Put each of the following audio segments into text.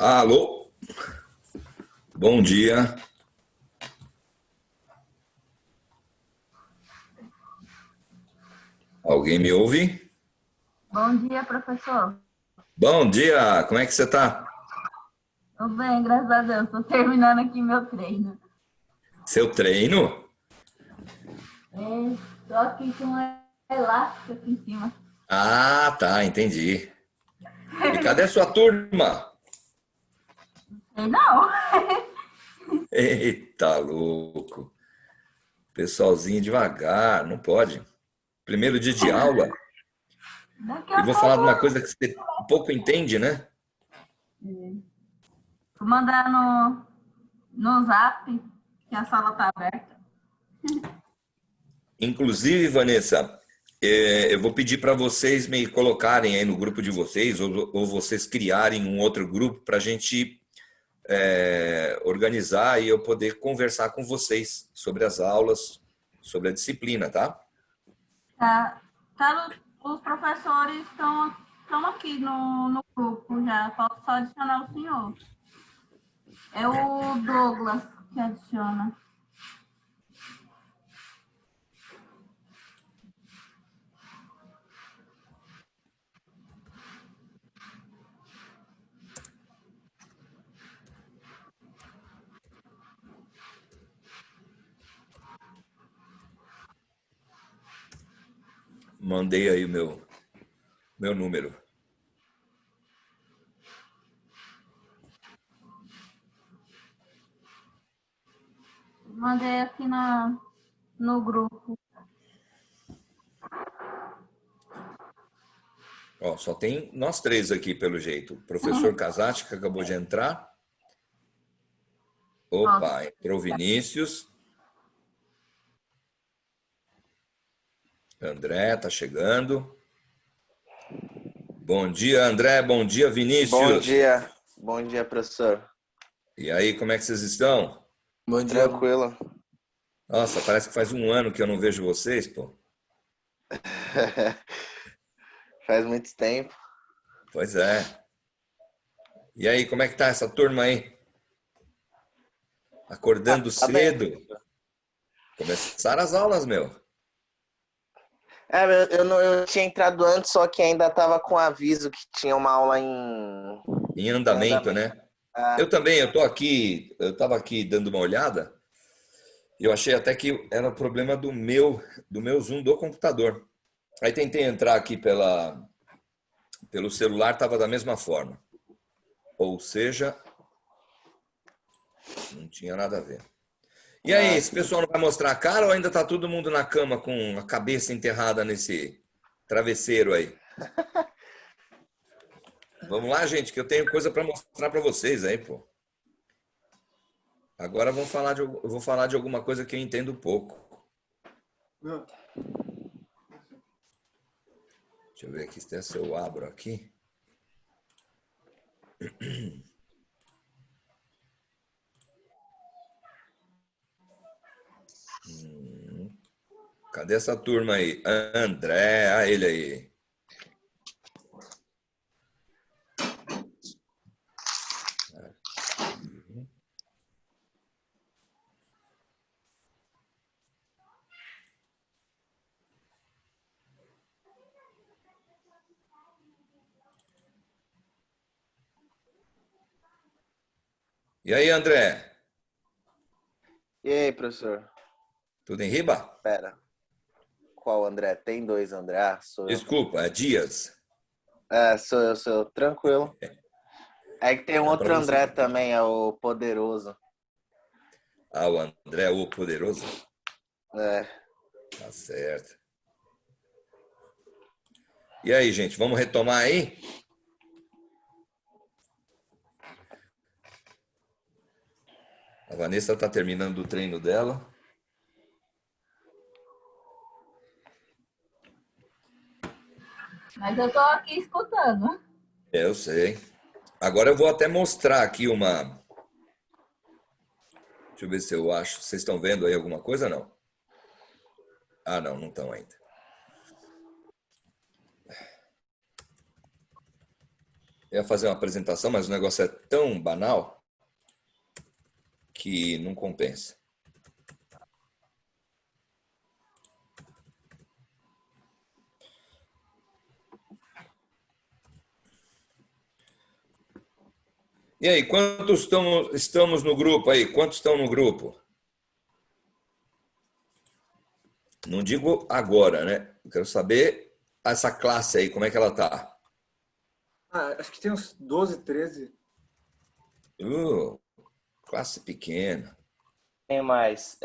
Alô, bom dia. Alguém me ouve? Bom dia, professor. Bom dia, como é que você está? Tô bem, graças a Deus. Tô terminando aqui meu treino. Seu treino? Tô aqui com um elástico aqui em cima. Ah, tá, entendi. E cadê a sua turma? Sei não. Eita, louco. Pessoalzinho devagar, não pode. Primeiro dia de aula. Daqui E a vou falar pouco de uma coisa que você pouco entende, né? vou mandar no zap que a sala tá aberta. Inclusive, Vanessa, eu vou pedir para vocês me colocarem aí no grupo de vocês, ou vocês criarem um outro grupo para a gente organizar e eu poder conversar com vocês sobre as aulas, sobre a disciplina, tá? Tá, os professores estão aqui no grupo já. Falta só adicionar o senhor. É o Douglas que adiciona. Mandei aí o meu número. Mandei aqui no grupo. Ó, só tem nós três aqui, pelo jeito. O professor Casati, que acabou de entrar. Ó, Opa, entrou o Vinícius. André tá chegando. Bom dia, André. Bom dia, Vinícius. Bom dia, professor. E aí, como é que vocês estão? Bom dia. Tranquilo. Nossa, parece que faz um ano que eu não vejo vocês, pô. Faz muito tempo. Pois é. E aí, como é que tá essa turma aí? Acordando Tá bem. cedo? Começaram as aulas, meu. Eu tinha entrado antes, só que ainda tava com aviso que tinha uma aula Em em andamento, andamento. né? Eu também, eu estava aqui dando uma olhada e eu achei até que era o problema do meu Zoom do computador. Aí tentei entrar aqui pelo celular, estava da mesma forma. Ou seja, não tinha nada a ver. E aí, esse pessoal não vai mostrar a cara ou ainda está todo mundo na cama com a cabeça enterrada nesse travesseiro aí? Vamos lá, gente, que eu tenho coisa para mostrar para vocês aí, pô. Agora eu vou falar de alguma coisa que eu entendo pouco. Deixa eu ver aqui se eu abro aqui. Cadê essa turma aí? André, ele aí. E aí, André? E aí, professor? Tudo em riba? Pera. Qual André? Tem dois André? Ah, sou eu. Desculpa, é Dias. Sou eu. Tranquilo. É que tem um Era para outro você. André também, é o Poderoso. Ah, o André, o poderoso? É. Tá certo. E aí, gente, vamos retomar aí? A Vanessa está terminando o treino dela. mas eu tô aqui escutando. Eu sei. Agora eu vou até mostrar aqui uma. Deixa eu ver se eu acho. Vocês estão vendo aí alguma coisa ou não? Ah, não, não estão ainda. Eu ia fazer uma apresentação, mas o negócio é tão banal que não compensa. E aí, quantos estamos no grupo aí? Quantos estão no grupo? Não digo agora, né? Eu quero saber essa classe aí, como é que ela tá? Acho que tem uns 12, 13. Classe pequena. Tem mais.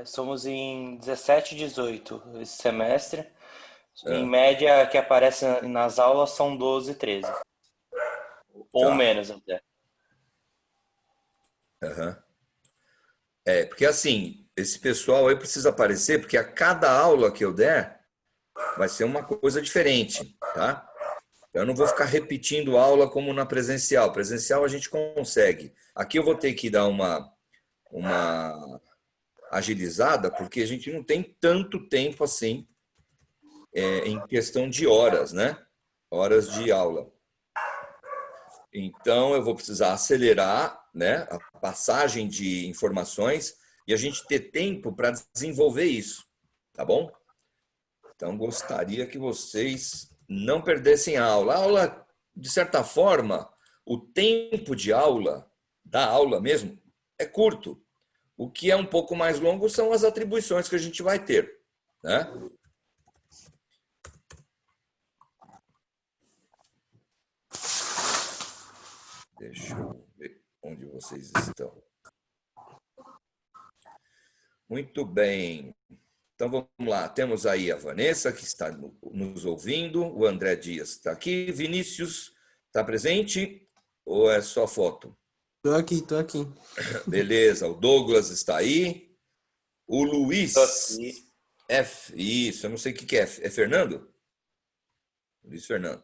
Somos em 17 e 18 esse semestre. Em média, que aparece nas aulas são 12 e 13. Ou Tá. menos até. Uhum. Porque assim, esse pessoal aí precisa aparecer, porque a cada aula que eu der vai ser uma coisa diferente, tá? Eu não vou ficar repetindo aula como na presencial. Presencial a gente consegue. Aqui eu vou ter que dar uma agilizada, porque a gente não tem tanto tempo assim em questão de horas, né? Horas de aula. Então, eu vou precisar acelerar, né, a passagem de informações e a gente ter tempo para desenvolver isso, tá bom? Então, gostaria que vocês não perdessem a aula. A aula, de certa forma, o tempo de aula, da aula mesmo, é curto. O que é um pouco mais longo são as atribuições que a gente vai ter, né? Deixa eu ver onde vocês estão. Muito bem. Então, vamos lá. Temos aí a Vanessa, que está nos ouvindo. O André Dias está aqui. Vinícius, está presente? Ou é só foto? Tô aqui. Beleza. O Douglas está aí. O Luiz F. Isso, eu não sei o que é. É Fernando? Luiz Fernando.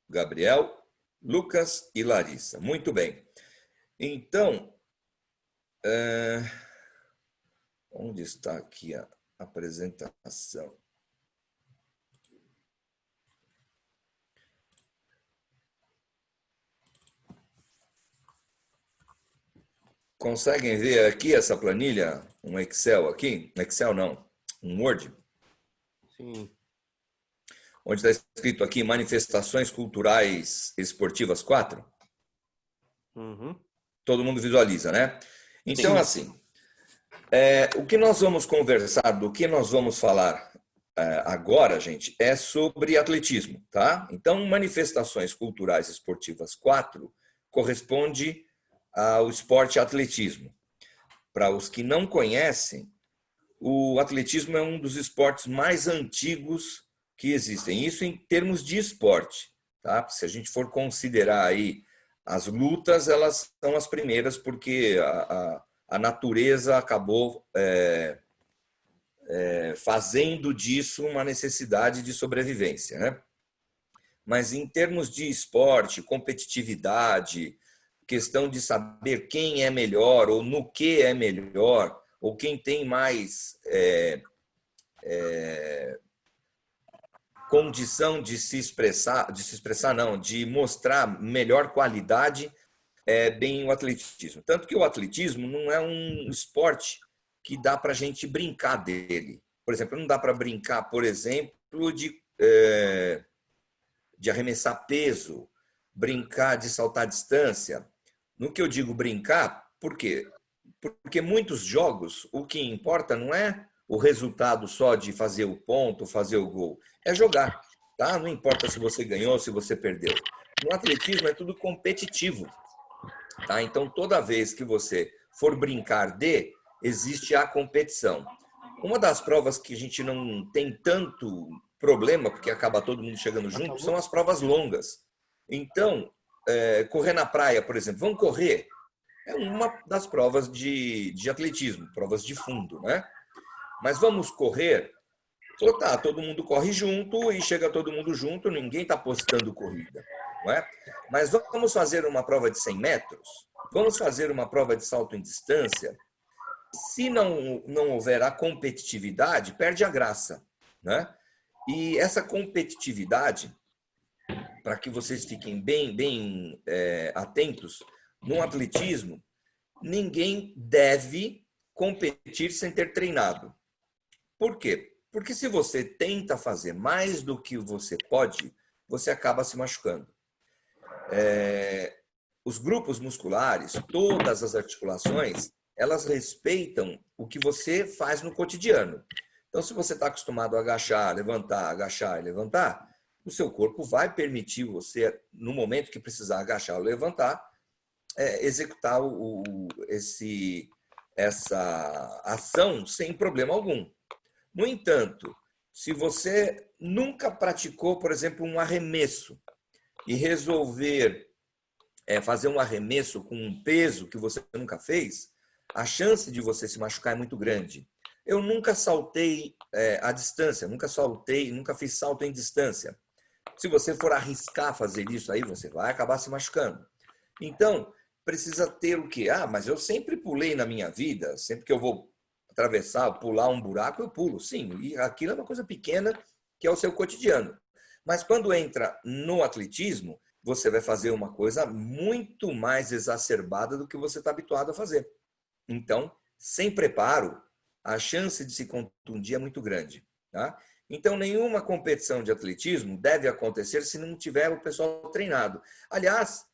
Gabriel, Lucas e Larissa. Muito bem. Então, onde está aqui a apresentação? Conseguem ver aqui essa planilha? Um Excel aqui? Excel não, um Word? Sim. Onde está escrito aqui Manifestações Culturais Esportivas 4? Uhum. Todo mundo visualiza, né? Então, Sim. assim, o que nós vamos conversar, do que nós vamos falar agora, gente, é sobre atletismo, tá? Então, Manifestações Culturais Esportivas 4 corresponde ao esporte atletismo. Para os que não conhecem, o atletismo é um dos esportes mais antigos que existem. Isso em termos de esporte, tá? Se a gente for considerar aí as lutas, elas são as primeiras, porque a natureza acabou fazendo disso uma necessidade de sobrevivência, né? Mas em termos de esporte, competitividade, questão de saber quem é melhor ou no que é melhor, ou quem tem mais condição de se expressar não, de mostrar melhor qualidade, é bem o atletismo. Tanto que o atletismo não é um esporte que dá para a gente brincar dele. Por exemplo, não dá para brincar, por exemplo, de arremessar peso, brincar de saltar distância. No que eu digo brincar, por quê? Porque muitos jogos, o que importa não é o resultado só de fazer o ponto, fazer o gol, é jogar, tá? Não importa se você ganhou, se você perdeu. No atletismo é tudo competitivo, tá? Então, toda vez que você for brincar existe a competição. Uma das provas que a gente não tem tanto problema, porque acaba todo mundo chegando junto, são as provas longas. Então, correr na praia, por exemplo, vamos correr? É uma das provas de atletismo, provas de fundo, né? Mas vamos correr? Tá, todo mundo corre junto e chega todo mundo junto, ninguém está postando corrida, não é? Mas vamos fazer uma prova de 100 metros? Vamos fazer uma prova de salto em distância? Se não houver a competitividade, perde a graça, né? E essa competitividade para que vocês fiquem bem atentos, no atletismo, ninguém deve competir sem ter treinado. Por quê? Porque se você tenta fazer mais do que você pode, você acaba se machucando. Os grupos musculares, todas as articulações, elas respeitam o que você faz no cotidiano. Então, se você está acostumado a agachar, levantar e levantar, o seu corpo vai permitir você, no momento que precisar agachar ou levantar, executar essa ação sem problema algum. No entanto, se você nunca praticou, por exemplo, um arremesso e resolver fazer um arremesso com um peso que você nunca fez, a chance de você se machucar é muito grande. Eu nunca saltei a distância, nunca fiz salto em distância. Se você for arriscar fazer isso aí, você vai acabar se machucando. Então, precisa ter o quê? Mas eu sempre pulei na minha vida, sempre que eu vou atravessar, pular um buraco, eu pulo. Sim, e aquilo é uma coisa pequena que é o seu cotidiano. Mas quando entra no atletismo, você vai fazer uma coisa muito mais exacerbada do que você está habituado a fazer. Então, sem preparo, a chance de se contundir é muito grande. Tá? Então, nenhuma competição de atletismo deve acontecer se não tiver o pessoal treinado. Aliás,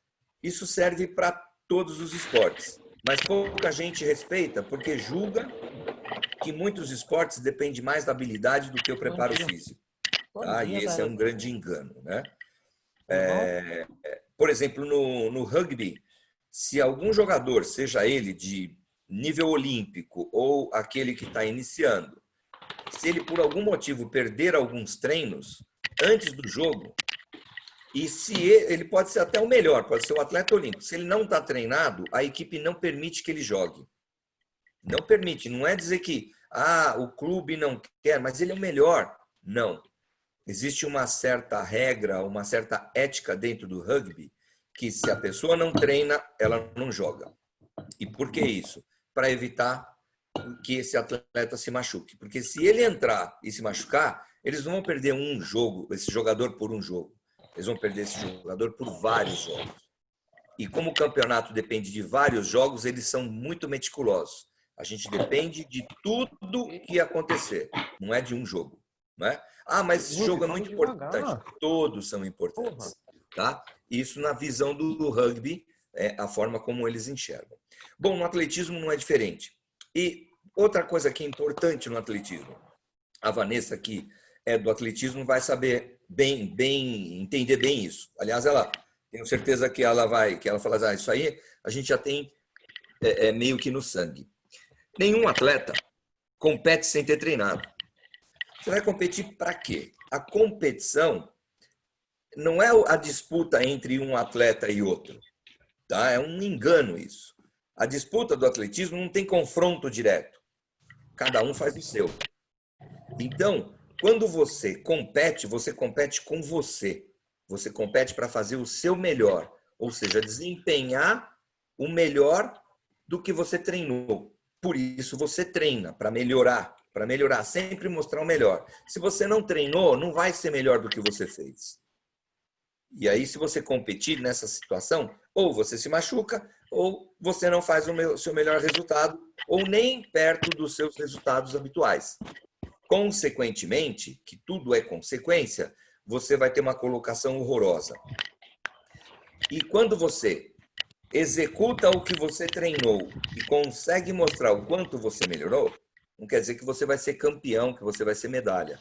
isso serve para todos os esportes. Mas pouca gente respeita porque julga que muitos esportes dependem mais da habilidade do que o preparo físico. Tá? E esse é um grande engano. Né? Por exemplo, no rugby, se algum jogador, seja ele de nível olímpico ou aquele que está iniciando, se ele por algum motivo perder alguns treinos antes do jogo, e se ele pode ser até o melhor, pode ser o atleta olímpico, se ele não está treinado, a equipe não permite que ele jogue. Não permite, não é dizer que o clube não quer, mas ele é o melhor. Não. Existe uma certa regra, uma certa ética dentro do rugby, que se a pessoa não treina, ela não joga. E por que isso? Para evitar que esse atleta se machuque. Porque se ele entrar e se machucar, eles não vão perder um jogo, esse jogador por um jogo. Eles vão perder esse jogador por vários jogos. E como o campeonato depende de vários jogos, eles são muito meticulosos. A gente depende de tudo que acontecer, não é de um jogo. Não é? Mas esse jogo é muito importante. Todos são importantes. Tá? Isso na visão do rugby, a forma como eles enxergam. Bom, no atletismo não é diferente. E outra coisa que é importante no atletismo, a Vanessa, que é do atletismo, vai saber entender bem isso. Aliás, tenho certeza que ela fala, isso aí a gente já tem meio que no sangue. Nenhum atleta compete sem ter treinado. Você vai competir para quê? A competição não é a disputa entre um atleta e outro. Tá? É um engano isso. A disputa do atletismo não tem confronto direto. Cada um faz o seu. Então, quando você compete com você. Você compete para fazer o seu melhor. Ou seja, desempenhar o melhor do que você treinou. Por isso você treina, para melhorar. Para melhorar, sempre mostrar o melhor. Se você não treinou, não vai ser melhor do que você fez. E aí, se você competir nessa situação, ou você se machuca, ou você não faz o seu melhor resultado, ou nem perto dos seus resultados habituais. Consequentemente, que tudo é consequência, você vai ter uma colocação horrorosa. E quando você executa o que você treinou e consegue mostrar o quanto você melhorou, não quer dizer que você vai ser campeão, que você vai ser medalha.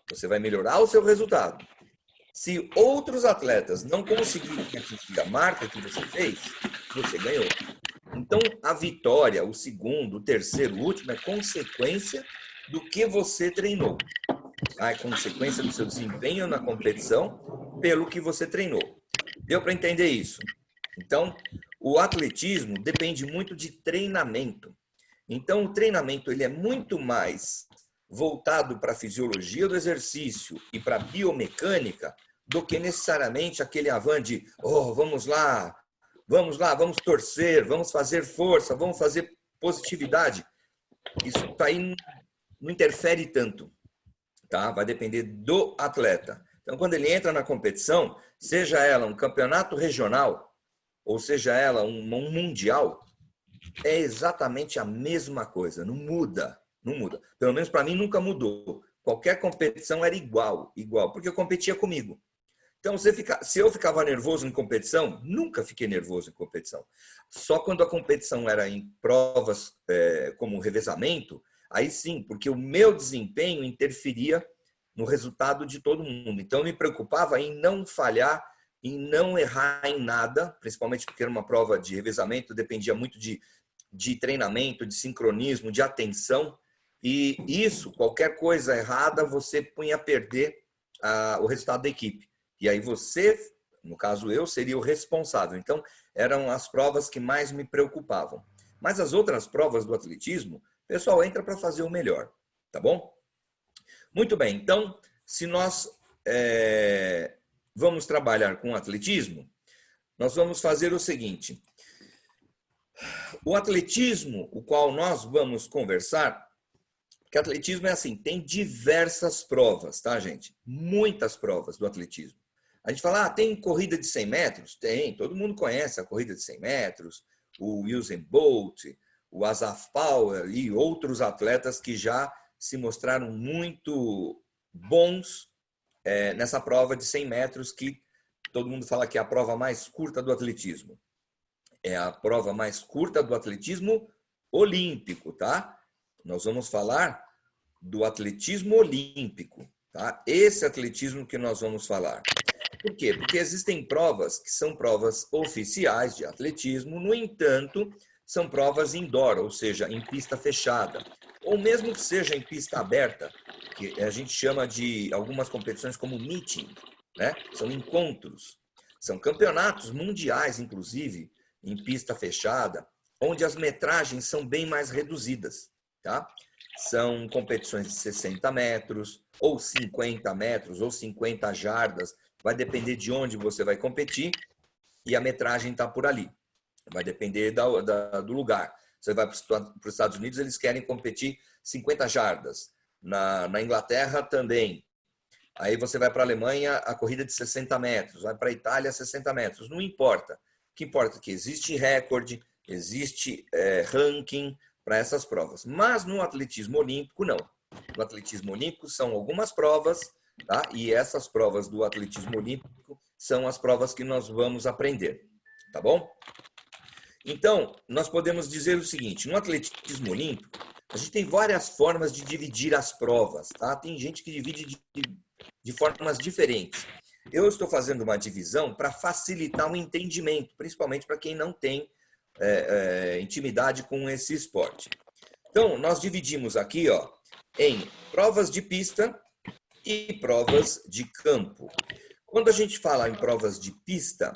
Você vai melhorar o seu resultado. Se outros atletas não conseguirem atingir a marca que você fez, você ganhou. Então, a vitória, o segundo, o terceiro, o último, é consequência do que você treinou. É consequência do seu desempenho na competição pelo que você treinou. Deu para entender isso? Então, o atletismo depende muito de treinamento. Então, o treinamento ele é muito mais voltado para a fisiologia do exercício e para a biomecânica do que necessariamente aquele avan de vamos lá, vamos torcer, vamos fazer força, vamos fazer positividade. Isso aí não interfere tanto, tá? Vai depender do atleta. Então, quando ele entra na competição, seja ela um campeonato regional, ou seja ela um mundial, é exatamente a mesma coisa, não muda, não muda. Pelo menos para mim nunca mudou. Qualquer competição era igual, porque eu competia comigo. Então, se eu ficava nervoso em competição, nunca fiquei nervoso em competição. Só quando a competição era em provas como revezamento, aí sim, porque o meu desempenho interferia no resultado de todo mundo. Então, eu me preocupava em não falhar, em não errar em nada, principalmente porque era uma prova de revezamento, dependia muito de treinamento, de sincronismo, de atenção. E isso, qualquer coisa errada, você punha a perder o resultado da equipe. E aí você, no caso eu, seria o responsável. Então, eram as provas que mais me preocupavam. Mas as outras provas do atletismo, o pessoal entra para fazer o melhor, tá bom? Muito bem, então, se nós vamos trabalhar com atletismo, nós vamos fazer o seguinte. O atletismo, o qual nós vamos conversar, porque atletismo é assim, tem diversas provas, tá, gente? Muitas provas do atletismo. A gente fala, tem corrida de 100 metros? Tem, todo mundo conhece a corrida de 100 metros, o Usain Bolt, o Asaf Power e outros atletas que já se mostraram muito bons nessa prova de 100 metros, que todo mundo fala que é a prova mais curta do atletismo. É a prova mais curta do atletismo olímpico, tá? Nós vamos falar do atletismo olímpico, tá? Esse atletismo que nós vamos falar. Por quê? Porque existem provas que são provas oficiais de atletismo, no entanto, são provas indoor, ou seja, em pista fechada, ou mesmo que seja em pista aberta, que a gente chama de algumas competições como meeting, né? São encontros, são campeonatos mundiais, inclusive, em pista fechada, onde as metragens são bem mais reduzidas, tá? São competições de 60 metros, ou 50 metros, ou 50 jardas, vai depender de onde você vai competir e a metragem está por ali. Vai depender do lugar. Você vai para os Estados Unidos, eles querem competir 50 jardas. Na Inglaterra também. Aí você vai para a Alemanha, a corrida de 60 metros. Vai para a Itália, 60 metros. Não importa. O que importa é que existe recorde, existe ranking para essas provas. Mas no atletismo olímpico, não. No atletismo olímpico são algumas provas, tá? E essas provas do atletismo olímpico são as provas que nós vamos aprender, tá bom? Então, nós podemos dizer o seguinte, no atletismo olímpico, a gente tem várias formas de dividir as provas, tá? Tem gente que divide de formas diferentes. Eu estou fazendo uma divisão para facilitar o entendimento, principalmente para quem não tem intimidade com esse esporte. Então, nós dividimos aqui, ó, em provas de pista e provas de campo. Quando a gente fala em provas de pista,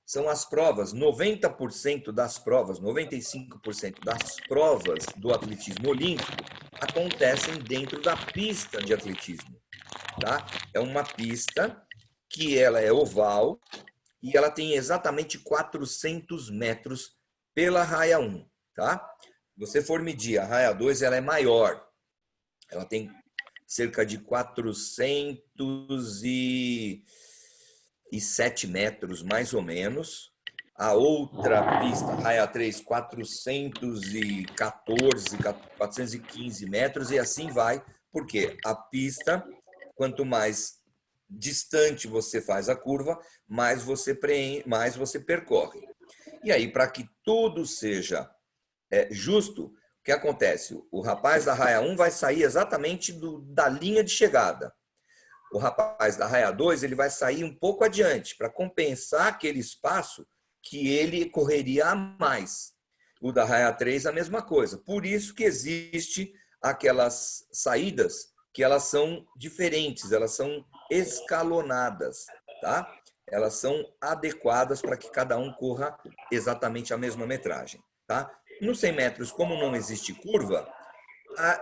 são as provas, 90% das provas, 95% das provas do atletismo olímpico acontecem dentro da pista de atletismo, tá? É uma pista que ela é oval e ela tem exatamente 400 metros pela raia 1, tá? Se você for medir a raia 2, ela é maior. Ela tem cerca de 407 metros, mais ou menos. A outra pista, raia 3, 414, 415 metros, e assim vai, porque a pista, quanto mais distante você faz a curva, mais você percorre. E aí, para que tudo seja justo, o que acontece? O rapaz da raia 1 vai sair exatamente da linha de chegada. O rapaz da raia 2 ele vai sair um pouco adiante para compensar aquele espaço que ele correria a mais. O da raia 3 a mesma coisa. Por isso que existe aquelas saídas que elas são diferentes, elas são escalonadas, tá? Elas são adequadas para que cada um corra exatamente a mesma metragem, tá? Nos 100 metros, como não existe curva,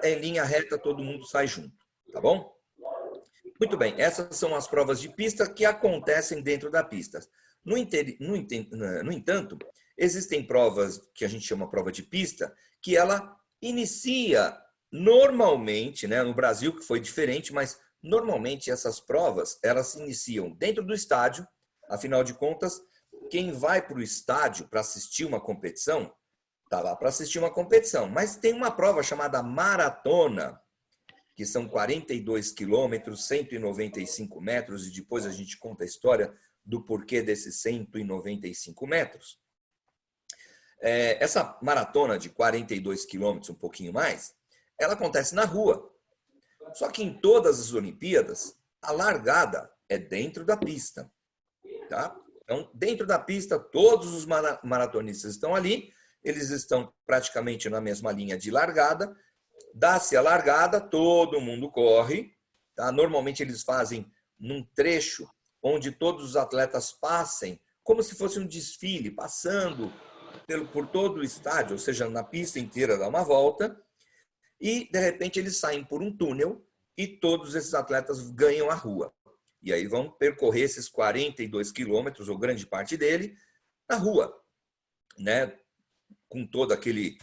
em linha reta todo mundo sai junto, tá bom? Muito bem, essas são as provas de pista que acontecem dentro da pista. No entanto, existem provas que a gente chama prova de pista, que ela inicia normalmente, né, no Brasil, que foi diferente, mas Normalmente, essas provas, elas se iniciam dentro do estádio. Afinal de contas, quem vai para o estádio para assistir uma competição, está lá para assistir uma competição. Mas tem uma prova chamada maratona, que são 42 quilômetros, 195 metros, e depois a gente conta a história do porquê desses 195 metros. Essa maratona de 42 quilômetros, um pouquinho mais, ela acontece na rua. Só que em todas as Olimpíadas, a largada é dentro da pista. Tá? Então, dentro da pista, todos os maratonistas estão ali, eles estão praticamente na mesma linha de largada, dá-se a largada, todo mundo corre. Tá? Normalmente eles fazem num trecho onde todos os atletas passem, como se fosse um desfile, passando por todo o estádio, ou seja, na pista inteira dá uma volta, e de repente eles saem por um túnel e todos esses atletas ganham a rua. E aí vão percorrer esses 42 quilômetros, ou grande parte dele, na rua, né? Com todo aquele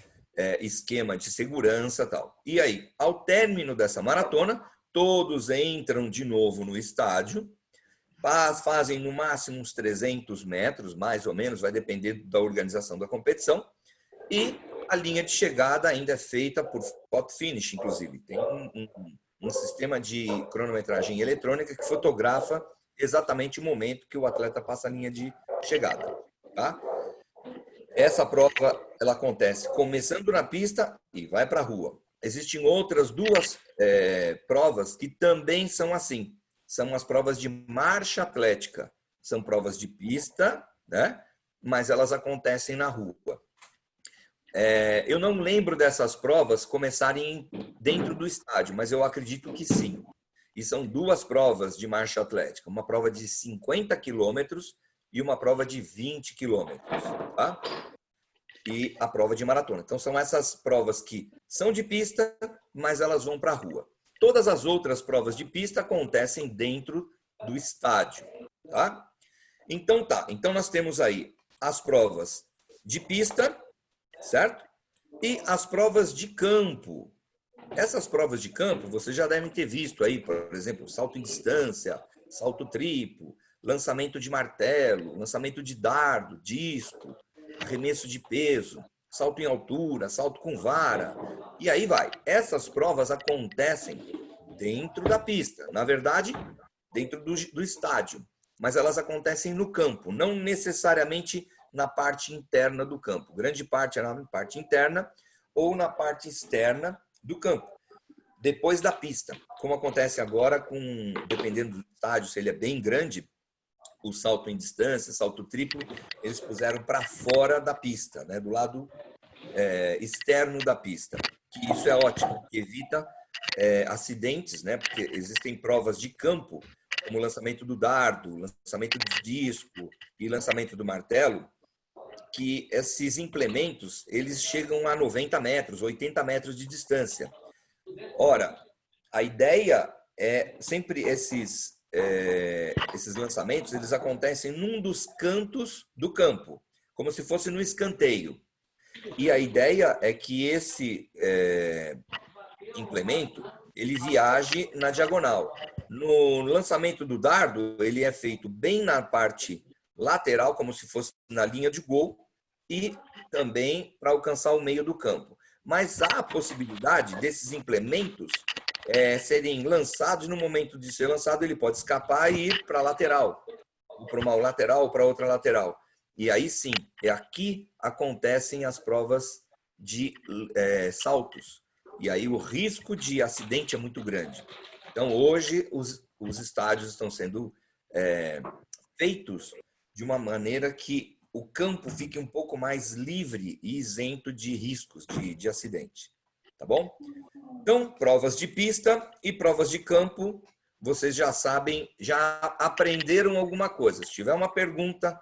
esquema de segurança e tal. E aí, ao término dessa maratona, todos entram de novo no estádio, fazem no máximo uns 300 metros, mais ou menos, vai depender da organização da competição, e a linha de chegada ainda é feita por photo finish, inclusive. Tem um sistema de cronometragem eletrônica que fotografa exatamente o momento que o atleta passa a linha de chegada. Tá? Essa prova ela acontece começando na pista e vai para a rua. Existem outras duas provas que também são assim. São as provas de marcha atlética. São provas de pista, né? Mas elas acontecem na rua. Eu não lembro dessas provas começarem dentro do estádio, mas eu acredito que sim. E são duas provas de marcha atlética. Uma prova de 50 quilômetros e uma prova de 20 quilômetros. Tá? E a prova de maratona. Então, são essas provas que são de pista, mas elas vão para a rua. Todas as outras provas de pista acontecem dentro do estádio. Tá? Então, Então, nós temos aí as provas de pista, certo? E as provas de campo. Essas provas de campo, vocês já devem ter visto aí, por exemplo, salto em distância, salto triplo, lançamento de martelo, lançamento de dardo, disco, arremesso de peso, salto em altura, salto com vara, e aí vai. Essas provas acontecem dentro da pista, na verdade, dentro do estádio, mas elas acontecem no campo, não necessariamente na parte interna do campo. Grande parte é na parte interna ou na parte externa do campo, depois da pista, como acontece agora dependendo do estádio, se ele é bem grande, o salto em distância, salto triplo, eles puseram para fora da pista, né, do lado externo da pista. Que isso é ótimo, que evita acidentes, né, porque existem provas de campo, como o lançamento do dardo, lançamento do disco e lançamento do martelo, que esses implementos eles chegam a 90 metros, 80 metros de distância. Ora, a ideia é sempre esses lançamentos, eles acontecem num dos cantos do campo, como se fosse no escanteio. E a ideia é que esse implemento, ele viaje na diagonal. No lançamento do dardo, ele é feito bem na parte lateral, como se fosse na linha de gol, e também para alcançar o meio do campo. Mas há a possibilidade desses implementos serem lançados, no momento de ser lançado, ele pode escapar e ir para a lateral, ou para uma lateral ou para outra lateral. E aí sim, aqui acontecem as provas de saltos. E aí o risco de acidente é muito grande. Então, hoje, os estádios estão sendo feitos de uma maneira que o campo fique um pouco mais livre e isento de riscos de acidente. Tá bom? Então, provas de pista e provas de campo, vocês já sabem, já aprenderam alguma coisa. Se tiver uma pergunta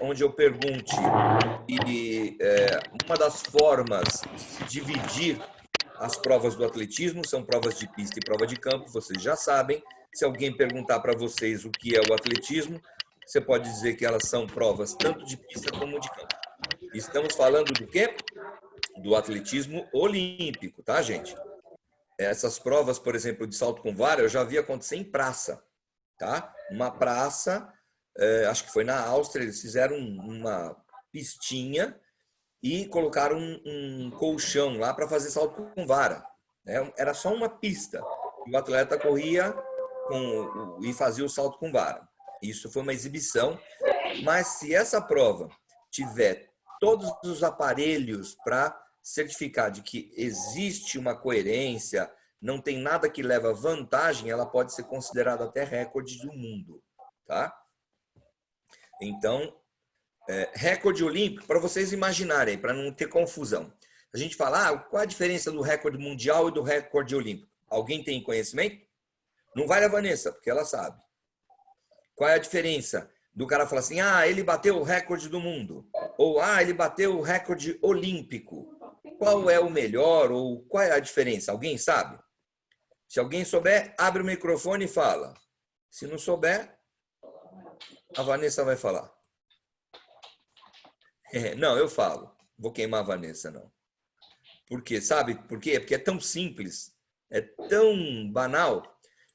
onde eu pergunte e uma das formas de se dividir as provas do atletismo são provas de pista e prova de campo, vocês já sabem. Se alguém perguntar para vocês o que é o atletismo, você pode dizer que elas são provas tanto de pista como de campo. Estamos falando do quê? Do atletismo olímpico, tá, gente? essas provas, por exemplo, de salto com vara, eu já vi acontecer em praça, tá? Uma praça, acho que foi na Áustria, eles fizeram uma pistinha e colocaram um colchão lá para fazer salto com vara, né? Era só uma pista. E o atleta corria e fazia o salto com vara. Isso foi uma exibição, mas se essa prova tiver todos os aparelhos para certificar de que existe uma coerência, não tem nada que leva vantagem, ela pode ser considerada até recorde do mundo, tá? Então, recorde olímpico, para vocês imaginarem, para não ter confusão. A gente fala, qual a diferença do recorde mundial e do recorde olímpico? Alguém tem conhecimento? Não vale a Vanessa, porque ela sabe. Qual é a diferença do cara falar assim, ele bateu o recorde do mundo, ou ele bateu o recorde olímpico? Qual é o melhor, ou qual é a diferença? Alguém sabe? Se alguém souber, abre o microfone e fala. Se não souber, a Vanessa vai falar. Não, eu falo. Vou queimar a Vanessa, não. Por quê? Sabe por quê? Porque é tão simples, é tão banal,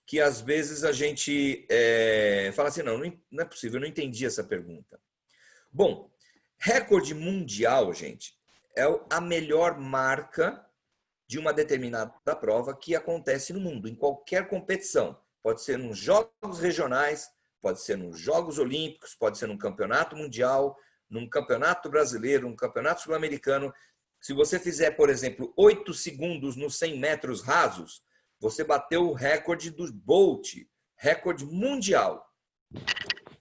que às vezes a gente fala assim, não é possível, eu não entendi essa pergunta. Bom, recorde mundial, gente, é a melhor marca de uma determinada prova que acontece no mundo, em qualquer competição. Pode ser nos Jogos Regionais, pode ser nos Jogos Olímpicos, pode ser num campeonato mundial, num campeonato brasileiro, num campeonato sul-americano. Se você fizer, por exemplo, 8 segundos nos 100 metros rasos, você bateu o recorde do Bolt, recorde mundial.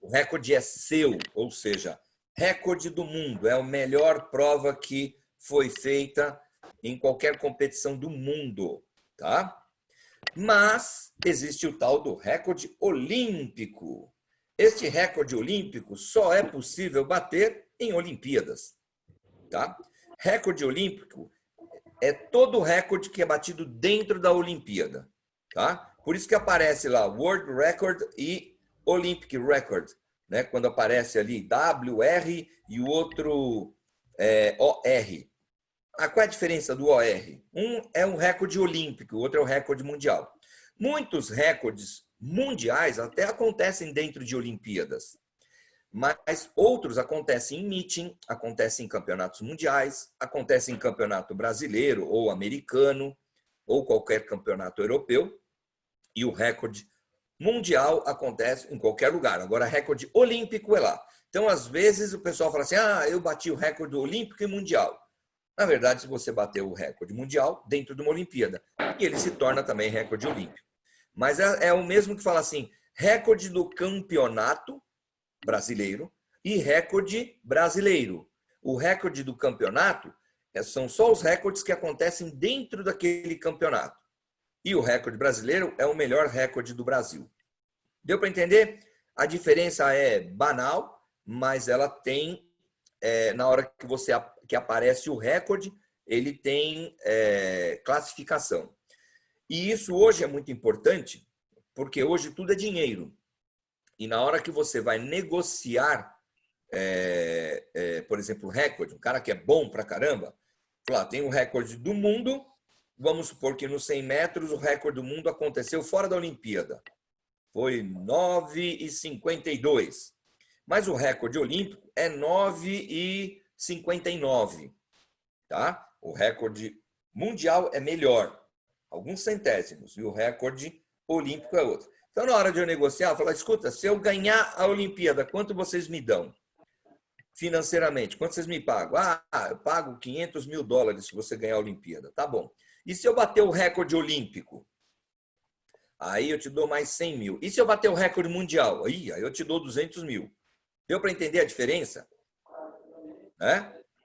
O recorde é seu, ou seja, recorde do mundo. É a melhor prova que foi feita em qualquer competição do mundo, tá? Mas existe o tal do recorde olímpico. Este recorde olímpico só é possível bater em Olimpíadas, tá? Recorde olímpico é todo recorde que é batido dentro da Olimpíada, tá? Por isso que aparece lá World Record e Olympic Record, né? Quando aparece ali WR e o outro OR. Qual é a diferença do OR? Um é um recorde olímpico, o outro é o recorde mundial. Muitos recordes mundiais até acontecem dentro de Olimpíadas, mas outros acontecem em meeting, acontecem em campeonatos mundiais, acontecem em campeonato brasileiro ou americano, ou qualquer campeonato europeu, e o recorde mundial acontece em qualquer lugar. Agora, recorde olímpico é lá. Então, às vezes, o pessoal fala assim, eu bati o recorde olímpico e mundial. Na verdade, se você bateu o recorde mundial dentro de uma Olimpíada, e ele se torna também recorde olímpico. Mas é o mesmo que fala assim, recorde do campeonato brasileiro e recorde brasileiro. O recorde do campeonato são só os recordes que acontecem dentro daquele campeonato. E o recorde brasileiro é o melhor recorde do Brasil. Deu para entender? A diferença é banal, mas ela tem, na hora que aparece o recorde, ele tem classificação. E isso hoje é muito importante, porque hoje tudo é dinheiro. E na hora que você vai negociar, por exemplo, recorde, um cara que é bom pra caramba, tem o recorde do mundo, vamos supor que nos 100 metros o recorde do mundo aconteceu fora da Olimpíada. Foi 9,52. Mas o recorde olímpico é 9,59. Tá? O recorde mundial é melhor, alguns centésimos, e o recorde olímpico é outro. Então, na hora de eu negociar, eu falo, escuta, se eu ganhar a Olimpíada, quanto vocês me dão? Financeiramente, quanto vocês me pagam? Eu pago $500 mil se você ganhar a Olimpíada. Tá bom. E se eu bater o recorde olímpico? Aí eu te dou mais 100 mil. E se eu bater o recorde mundial? Aí eu te dou 200 mil. Deu para entender a diferença?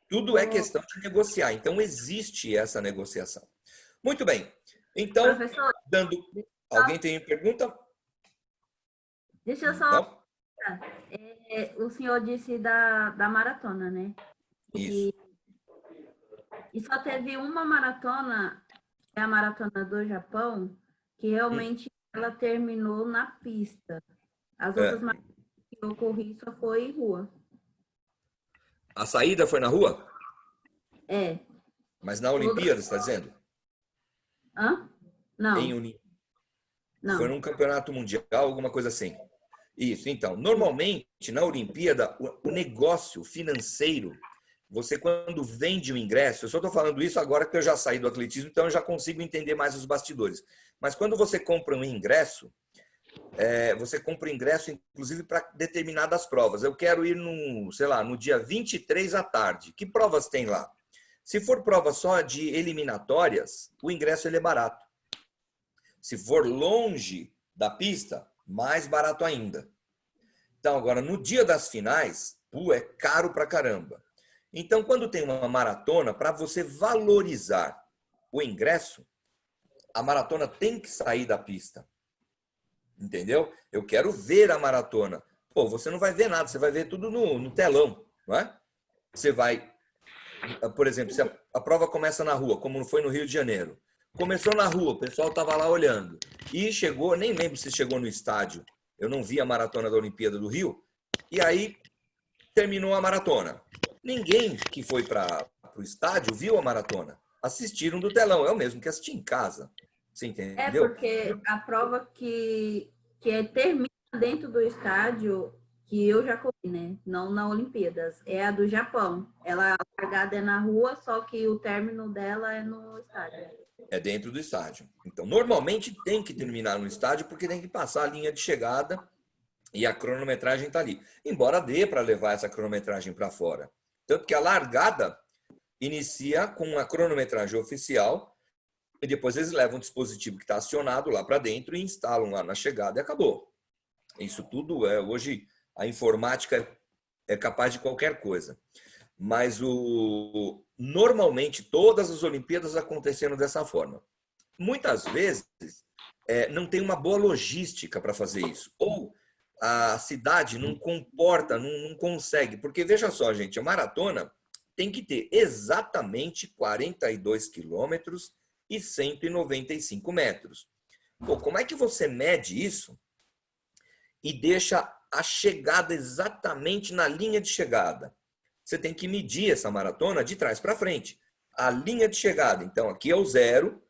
Tudo é questão de negociar. Então, existe essa negociação. Muito bem. Então, Professor, alguém tem pergunta? deixa eu só... Não? O senhor disse da maratona, né? Isso. E só teve uma maratona, é a maratona do Japão, que realmente ela terminou na pista. As outras maratonas que eu corri só foi em rua. A saída foi na rua? É. Mas na Olimpíada, você está dizendo? Hã? Não, Em Uni- não. Foi num campeonato mundial, alguma coisa assim. Isso, então, normalmente na Olimpíada, o negócio financeiro, você quando vende o ingresso, eu só estou falando isso agora que eu já saí do atletismo, então eu já consigo entender mais os bastidores. Mas quando você compra um ingresso, você compra ingresso inclusive para determinadas provas. Eu quero ir no, sei lá, no dia 23 à tarde. Que provas tem lá? Se for prova só de eliminatórias, o ingresso ele é barato. Se for longe da pista, mais barato ainda. Então, agora, no dia das finais, é caro pra caramba. Então, quando tem uma maratona, para você valorizar o ingresso, a maratona tem que sair da pista. Entendeu? Eu quero ver a maratona. Pô, você não vai ver nada, você vai ver tudo no telão, não é? Você vai, por exemplo, se a prova começa na rua, como foi no Rio de Janeiro. Começou na rua, o pessoal estava lá olhando. E chegou, nem lembro se chegou no estádio. Eu não vi a maratona da Olimpíada do Rio. E aí terminou a maratona. Ninguém que foi para o estádio viu a maratona. Assistiram do telão. É o mesmo que assistir em casa. Você entendeu? É porque a prova que termina dentro do estádio, que eu já corri, né? Não na Olimpíadas, é a do Japão. Ela, a largada é na rua, só que o término dela é no estádio. É dentro do estádio. Então, normalmente tem que terminar no estádio porque tem que passar a linha de chegada e a cronometragem está ali. Embora dê para levar essa cronometragem para fora. Tanto que a largada inicia com a cronometragem oficial e depois eles levam um dispositivo que está acionado lá para dentro e instalam lá na chegada e acabou. Isso tudo hoje a informática é capaz de qualquer coisa. Mas normalmente todas as Olimpíadas aconteceram dessa forma. Muitas vezes não tem uma boa logística para fazer isso. Ou a cidade não comporta, não consegue. Porque veja só, gente, a maratona tem que ter exatamente 42 quilômetros e 195 metros. Pô, como é que você mede isso e deixa a chegada exatamente na linha de chegada? Você tem que medir essa maratona de trás para frente. A linha de chegada, então, aqui é o zero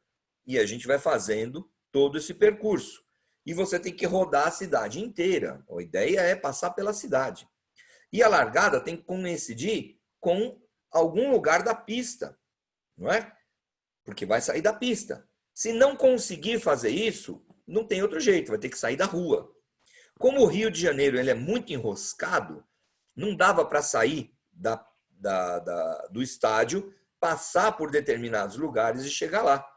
e a gente vai fazendo todo esse percurso. E você tem que rodar a cidade inteira. A ideia é passar pela cidade. E a largada tem que coincidir com algum lugar da pista, não é? Porque vai sair da pista. Se não conseguir fazer isso, não tem outro jeito, vai ter que sair da rua. Como o Rio de Janeiro ele é muito enroscado, não dava para sair do estádio, passar por determinados lugares e chegar lá.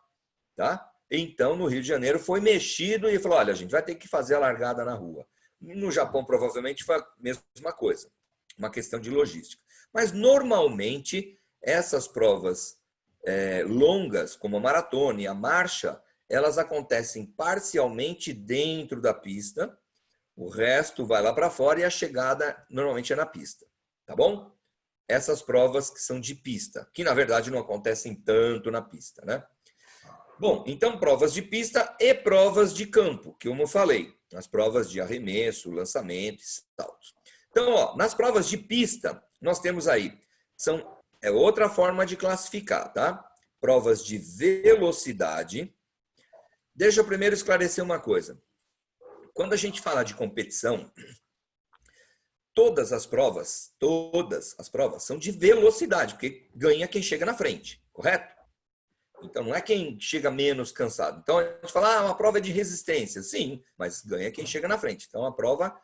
Tá? Então, no Rio de Janeiro, foi mexido e falou, olha, a gente vai ter que fazer a largada na rua. No Japão, provavelmente, foi a mesma coisa. Uma questão de logística. Mas, normalmente, essas provas longas, como a maratona e a marcha, elas acontecem parcialmente dentro da pista, o resto vai lá para fora e a chegada normalmente é na pista. Tá bom? Essas provas que são de pista, que na verdade não acontecem tanto na pista, né? Bom, então provas de pista e provas de campo, que como eu falei, as provas de arremesso, lançamento e saltos. Então, ó, nas provas de pista, nós temos aí, é outra forma de classificar, tá? Provas de velocidade. Deixa eu primeiro esclarecer uma coisa. Quando a gente fala de competição, todas as provas são de velocidade, porque ganha quem chega na frente, correto? Então, não é quem chega menos cansado. Então, a gente fala, uma prova é de resistência. Sim, mas ganha quem chega na frente. Então, a prova,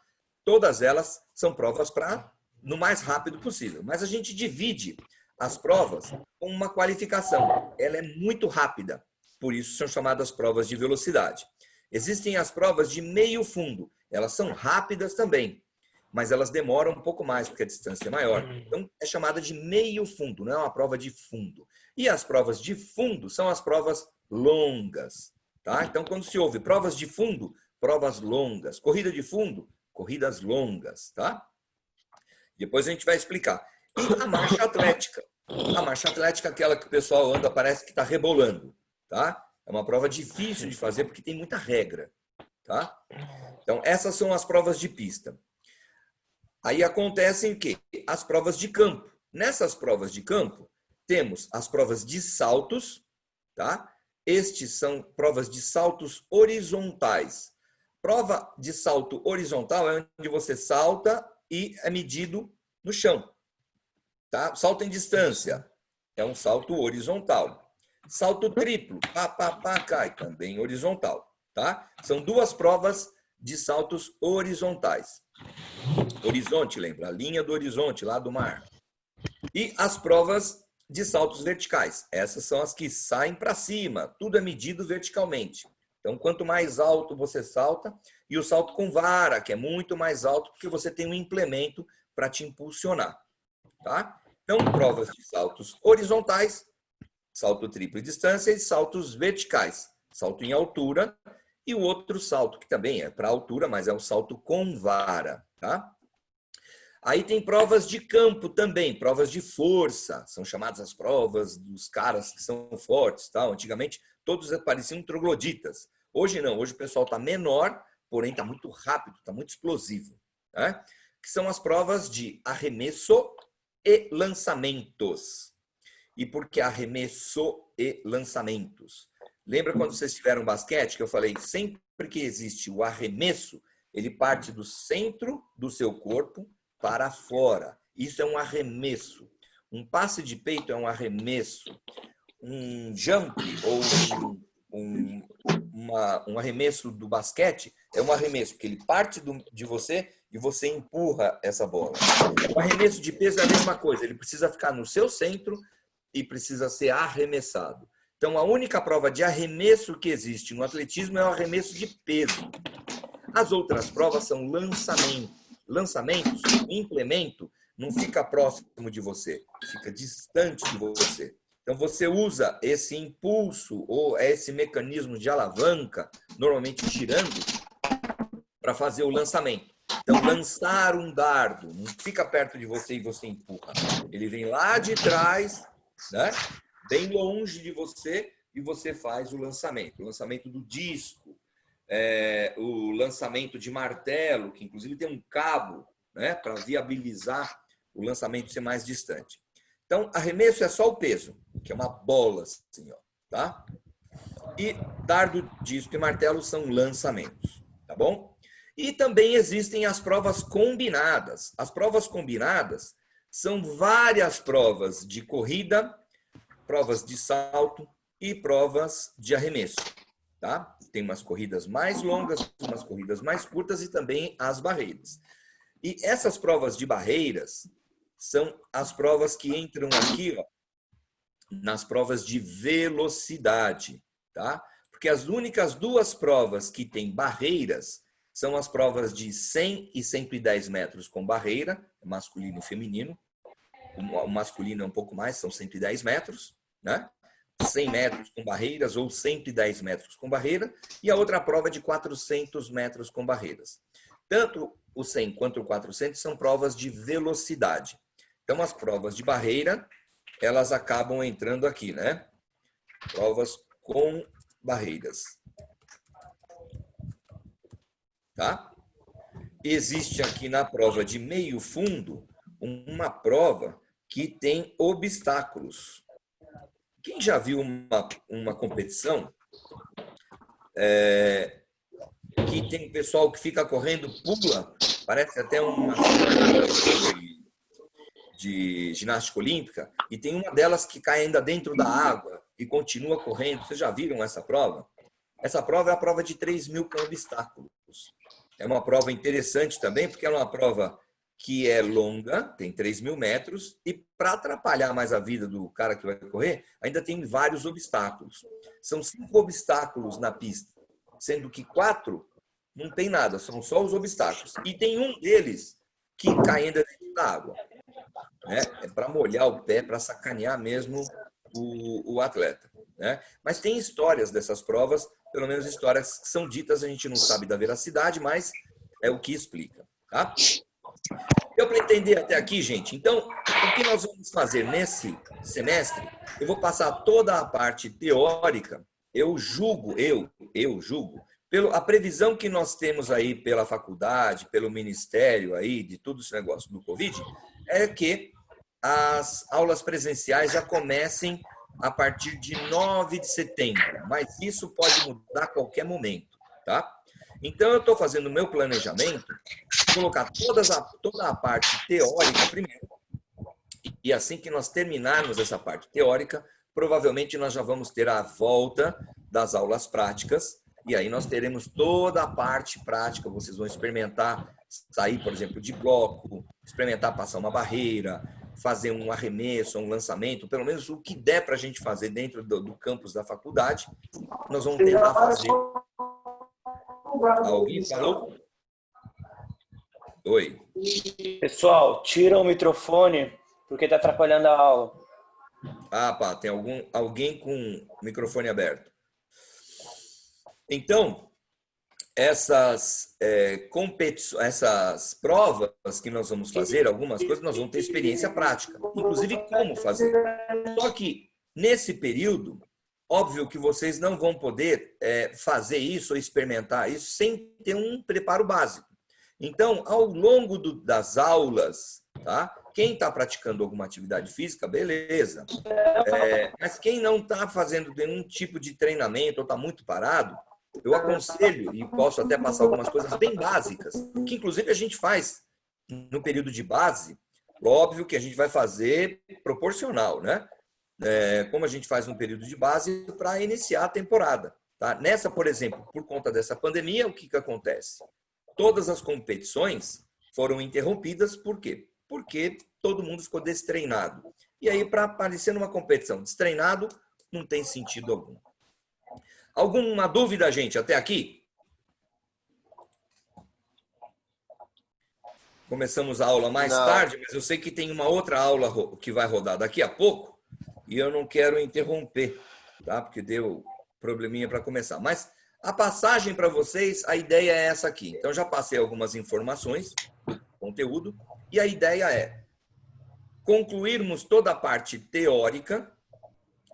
todas elas são provas para no mais rápido possível. Mas a gente divide as provas com uma qualificação. Ela é muito rápida. Por isso, são chamadas provas de velocidade. Existem as provas de meio fundo. Elas são rápidas também, mas elas demoram um pouco mais, porque a distância é maior. Então, é chamada de meio fundo, não é uma prova de fundo. E as provas de fundo são as provas longas. Tá? Então, quando se ouve provas de fundo, provas longas. Corrida de fundo, corridas longas. Tá? Depois a gente vai explicar. E a marcha atlética. A marcha atlética é aquela que o pessoal anda, parece que está rebolando. Tá? É uma prova difícil de fazer, porque tem muita regra. Tá? Então, essas são as provas de pista. Aí acontecem o quê? As provas de campo. Nessas provas de campo, temos as provas de saltos, tá? estes são provas de saltos horizontais. Prova de salto horizontal é onde você salta e é medido no chão. Tá? Salto em distância é um salto horizontal. Salto triplo, pá, pá, pá, cai, também horizontal. Tá? São duas provas de saltos horizontais. Horizonte, lembra? A linha do horizonte, lá do mar. E as provas de saltos verticais. Essas são as que saem para cima. Tudo é medido verticalmente. Então, quanto mais alto você salta, e o salto com vara, que é muito mais alto, porque você tem um implemento para te impulsionar. Tá? Então, provas de saltos horizontais, salto triplo em distância e saltos verticais. Salto em altura e o outro salto, que também é para altura, mas é um salto com vara. Tá? Aí tem provas de campo também, provas de força. São chamadas as provas dos caras que são fortes. Tá? Antigamente, todos pareciam trogloditas. Hoje não, hoje o pessoal está menor, porém está muito rápido, está muito explosivo. Né? Que são as provas de arremesso e lançamentos. E por que arremesso e lançamentos? Lembra quando vocês tiveram basquete, que eu falei, sempre que existe o arremesso, ele parte do centro do seu corpo para fora. Isso é um arremesso. Um passe de peito é um arremesso. Um jump ou um arremesso do basquete é um arremesso, porque ele parte de você e você empurra essa bola. O arremesso de peso é a mesma coisa, ele precisa ficar no seu centro e precisa ser arremessado. Então, a única prova de arremesso que existe no atletismo é o arremesso de peso. As outras provas são lançamentos. Lançamentos, o implemento não fica próximo de você, fica distante de você. Então, você usa esse impulso ou esse mecanismo de alavanca, normalmente girando, para fazer o lançamento. Então, lançar um dardo, não fica perto de você e você empurra. Ele vem lá de trás, né? Bem longe de você e você faz o lançamento. O lançamento do disco, o lançamento de martelo, que inclusive tem um cabo, né? Para viabilizar o lançamento ser mais distante. Então, arremesso é só o peso, que é uma bola, assim, ó, tá? E dardo, disco e martelo são lançamentos, tá bom? E também existem as provas combinadas. As provas combinadas são várias provas de corrida, provas de salto e provas de arremesso, tá? Tem umas corridas mais longas, umas corridas mais curtas e também as barreiras. E essas provas de barreiras são as provas que entram aqui, ó, nas provas de velocidade, tá? Porque as únicas duas provas que têm barreiras são as provas de 100 e 110 metros com barreira, masculino e feminino. O masculino é um pouco mais, são 110 metros, né? 100 metros com barreiras ou 110 metros com barreira. E a outra prova é de 400 metros com barreiras. Tanto o 100 quanto o 400 são provas de velocidade. Então, as provas de barreira, elas acabam entrando aqui, né? Provas com barreiras. Tá? Existe aqui na prova de meio fundo uma prova que tem obstáculos. Quem já viu uma competição que tem pessoal que fica correndo, pula, parece até uma de ginástica olímpica, e tem uma delas que cai ainda dentro da água e continua correndo. Vocês já viram essa prova? Essa prova é a prova de 3.000 com obstáculos. É uma prova interessante também, porque é uma prova que é longa, tem 3.000 metros, e para atrapalhar mais a vida do cara que vai correr, ainda tem vários obstáculos. São 5 obstáculos na pista, sendo que 4 não tem nada, são só os obstáculos. E tem um deles que cai ainda dentro da água. Né? É para molhar o pé, para sacanear mesmo o atleta. Né? Mas tem histórias dessas provas, pelo menos histórias que são ditas, a gente não sabe da veracidade, mas é o que explica. Tá? Deu para entender até aqui, gente? Então, o que nós vamos fazer nesse semestre? Eu vou passar toda a parte teórica. Eu julgo, a previsão que nós temos aí pela faculdade, pelo ministério aí, de todo esse negócio do Covid, é que as aulas presenciais já comecem a partir de 9 de setembro, mas isso pode mudar a qualquer momento, tá? Então, eu estou fazendo o meu planejamento, colocar toda a parte teórica primeiro, e assim que nós terminarmos essa parte teórica, provavelmente nós já vamos ter a volta das aulas práticas, e aí nós teremos toda a parte prática, vocês vão experimentar sair, por exemplo, de bloco, experimentar passar uma barreira, fazer um arremesso, um lançamento, pelo menos o que der para a gente fazer dentro do campus da faculdade, nós vamos tentar fazer. Alguém falou? Oi. Pessoal, tira o microfone porque está atrapalhando a aula. Ah, pá, tem alguém com o microfone aberto. Então, essas essas provas que nós vamos fazer, algumas coisas nós vamos ter experiência prática, inclusive como fazer. Só que nesse período, óbvio que vocês não vão poder fazer isso ou experimentar isso sem ter um preparo básico. Então, ao longo das aulas, tá? Quem está praticando alguma atividade física, beleza. Mas quem não está fazendo nenhum tipo de treinamento ou está muito parado, eu aconselho, e posso até passar algumas coisas bem básicas, que inclusive a gente faz no período de base, óbvio que a gente vai fazer proporcional, né? Como a gente faz no período de base para iniciar a temporada. Tá? Nessa, por exemplo, por conta dessa pandemia, o que acontece? Todas as competições foram interrompidas, por quê? Porque todo mundo ficou destreinado. E aí, para aparecer numa competição destreinado, não tem sentido algum. Alguma dúvida, gente, até aqui? Começamos a aula mais tarde, mas eu sei que tem uma outra aula que vai rodar daqui a pouco e eu não quero interromper, tá? Porque deu probleminha para começar. Mas a passagem para vocês, a ideia é essa aqui. Então, já passei algumas informações do conteúdo e a ideia é concluirmos toda a parte teórica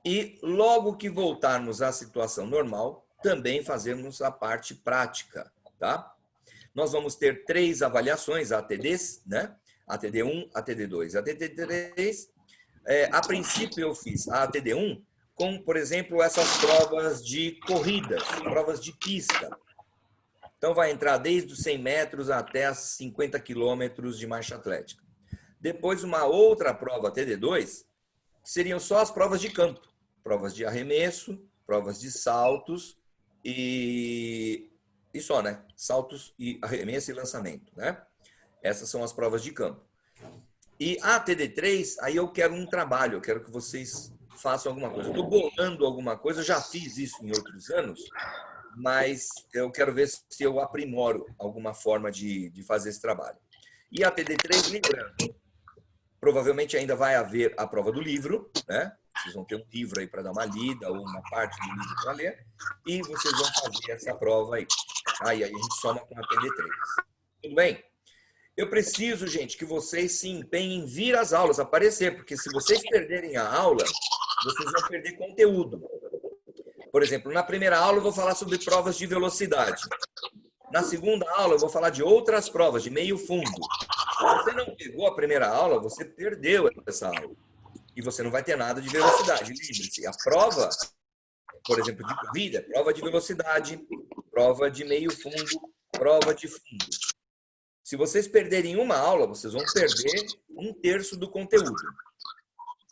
e logo que voltarmos à situação normal, também fazermos a parte prática, tá? Nós vamos ter 3 avaliações, ATDs, né? ATD1, ATD2 e ATD3. A princípio eu fiz a ATD1 com, por exemplo, essas provas de corridas, provas de pista. Então vai entrar desde os 100 metros até as 50 quilômetros de marcha atlética. Depois uma outra prova ATD2, que seriam só as provas de campo. Provas de arremesso, provas de saltos e só, né? Saltos e arremesso e lançamento, né? Essas são as provas de campo. E a TD3, aí eu quero um trabalho, eu quero que vocês façam alguma coisa. Eu estou bolando alguma coisa, eu já fiz isso em outros anos, mas eu quero ver se eu aprimoro alguma forma de fazer esse trabalho. E a TD3, lembrando, provavelmente ainda vai haver a prova do livro, né? Vocês vão ter um livro aí para dar uma lida ou uma parte do livro para ler e vocês vão fazer essa prova aí. Aí a gente soma com a TD3. Tudo bem? Eu preciso, gente, que vocês se empenhem em vir às aulas, aparecer, porque se vocês perderem a aula, vocês vão perder conteúdo. Por exemplo, na primeira aula eu vou falar sobre provas de velocidade. Na segunda aula eu vou falar de outras provas, de meio fundo. Se você não pegou a primeira aula, você perdeu essa aula. E você não vai ter nada de velocidade. Lembre-se, a prova, por exemplo, de corrida, é prova de velocidade, prova de meio fundo, prova de fundo. Se vocês perderem uma aula, vocês vão perder 1/3 do conteúdo.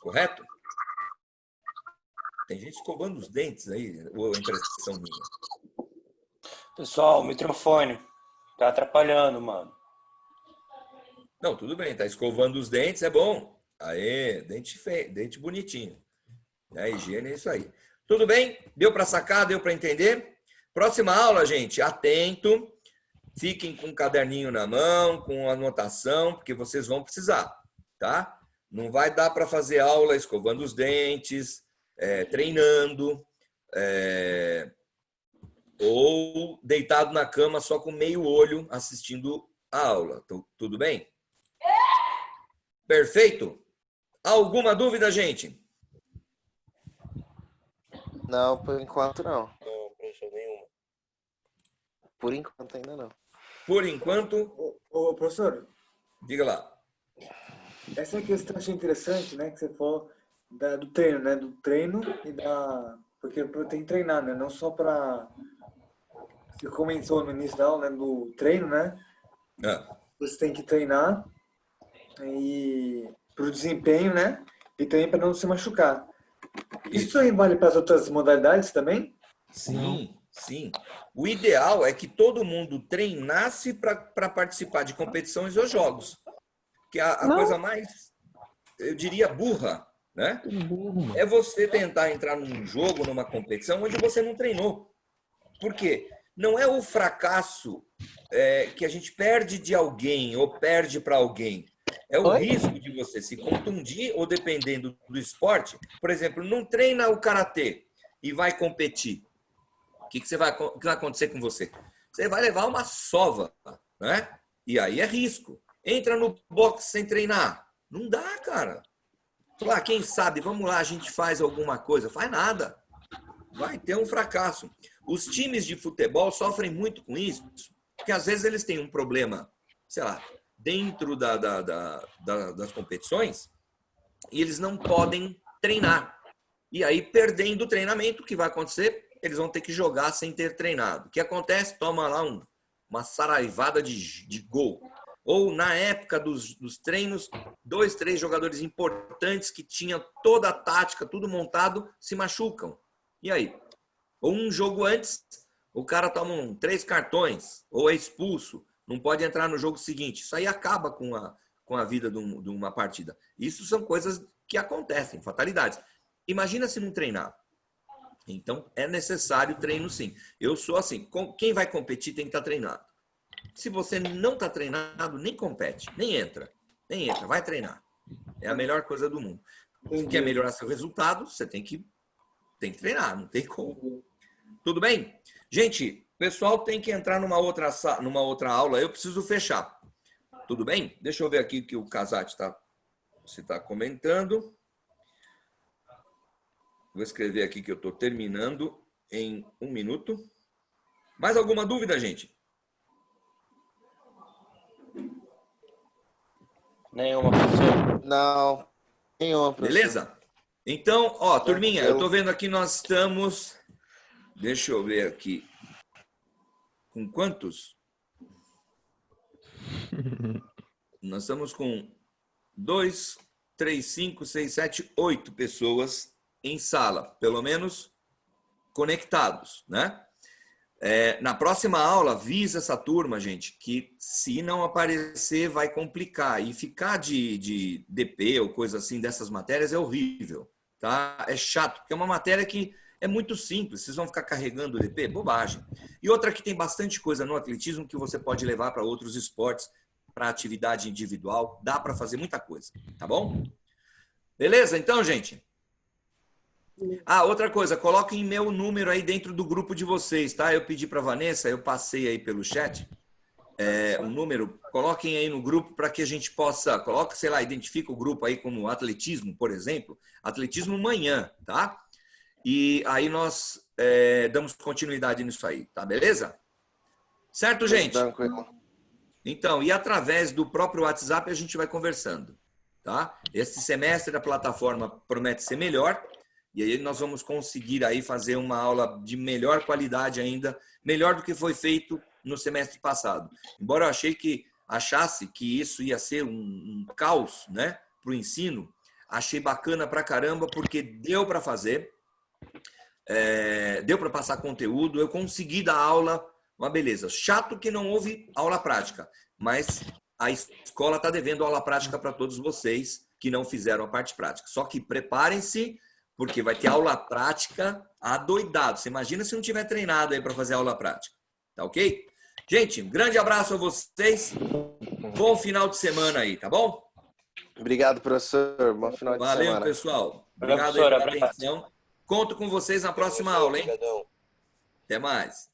Correto? Tem gente escovando os dentes aí, ou a impressão minha. Pessoal, o microfone tá atrapalhando, mano. Não, tudo bem, tá escovando os dentes, é bom. Aê, dente feio, dente bonitinho. A higiene é isso aí. Tudo bem? Deu para sacar? Deu para entender? Próxima aula, gente, atento. Fiquem com um caderninho na mão, com anotação, porque vocês vão precisar, tá? Não vai dar para fazer aula escovando os dentes, treinando, ou deitado na cama só com meio olho assistindo a aula. Tudo bem? Perfeito? Alguma dúvida, gente? Não, por enquanto não. Não, professor, nenhuma. Por enquanto ainda não. Por enquanto, Ô, professor, diga lá. essa questão eu achei interessante, né? Que você falou do treino, né? Do treino e da... Porque tem que treinar, né? Não só para... Você comentou no início da aula, né? Do treino, né? Ah, Você tem que treinar e para o desempenho, né? E também para não se machucar. Isso também vale para as outras modalidades também? sim, sim. O ideal é que todo mundo treinasse para participar de competições ou jogos. Que a coisa mais, eu diria, burra, né? É você tentar entrar num jogo, numa competição, onde você não treinou. Por quê? Não é o fracasso que a gente perde de alguém ou perde para alguém. É o risco de você se contundir ou, dependendo do esporte, por exemplo, não treina o karatê e vai competir. O que vai acontecer com você? Você vai levar uma sova, né? E aí é risco. Entra no boxe sem treinar. Não dá, cara. Quem sabe, vamos lá, a gente faz alguma coisa. Faz nada. Vai ter um fracasso. Os times de futebol sofrem muito com isso, porque às vezes eles têm um problema, sei lá, dentro das competições, e eles não podem treinar. E aí, perdendo o treinamento, o que vai acontecer? Eles vão ter que jogar sem ter treinado. O que acontece? Toma lá uma saraivada de gol. Ou, na época dos treinos, 2, 3 jogadores importantes que tinham toda a tática, tudo montado, se machucam. E aí? Ou um jogo antes, o cara toma 3 cartões, ou é expulso, não pode entrar no jogo seguinte. Isso aí acaba com a vida de uma partida. Isso são coisas que acontecem, fatalidades. Imagina se não treinar. Então, é necessário treino, sim. Eu sou assim, quem vai competir tem que estar treinado. Se você não está treinado, nem compete, nem entra. Nem entra, vai treinar. É a melhor coisa do mundo. Se quer melhorar seu resultado, você tem que treinar, não tem como. Tudo bem? Gente, o pessoal tem que entrar numa outra aula, eu preciso fechar. Tudo bem? Deixa eu ver aqui o que o Casati está comentando. Vou escrever aqui que eu estou terminando em 1 minuto. Mais alguma dúvida, gente? Nenhuma, professor. Não, nenhuma, professor. Beleza? Então, turminha, eu estou vendo aqui, nós estamos... Deixa eu ver aqui. Com quantos? Nós estamos com 2, 3, 5, 6, 7, 8 pessoas em sala, pelo menos conectados, né? Na próxima aula, avisa essa turma, gente, que se não aparecer vai complicar. E ficar de DP ou coisa assim dessas matérias é horrível, tá? É chato, porque é uma matéria que é muito simples. Vocês vão ficar carregando o DP? Bobagem. E outra que tem bastante coisa no atletismo que você pode levar para outros esportes, para atividade individual. Dá para fazer muita coisa, tá bom? Beleza, então, gente? Outra coisa, coloquem meu número aí dentro do grupo de vocês, tá? Eu pedi para a Vanessa, eu passei aí pelo chat o número. Coloquem aí no grupo para que a gente possa... sei lá, identifica o grupo aí como atletismo, por exemplo. Atletismo manhã, tá? E aí nós damos continuidade nisso aí, tá? Beleza? Certo, gente? Tranquilo. Então, e através do próprio WhatsApp a gente vai conversando, tá? Esse semestre a plataforma promete ser melhor e aí nós vamos conseguir aí fazer uma aula de melhor qualidade ainda, melhor do que foi feito no semestre passado. Embora eu achasse que isso ia ser um caos, né, para o ensino, achei bacana pra caramba porque deu para fazer, deu para passar conteúdo, eu consegui dar aula, uma beleza. Chato que não houve aula prática, mas a escola está devendo aula prática para todos vocês que não fizeram a parte prática. Só que preparem-se, porque vai ter aula prática adoidado. Você imagina se não tiver treinado aí para fazer aula prática. Tá ok? Gente, um grande abraço a vocês. Bom final de semana aí, tá bom? Obrigado, professor. Bom final de semana. Valeu, pessoal. Obrigado aí pela atenção. Conto com vocês na próxima aula, hein? Até mais.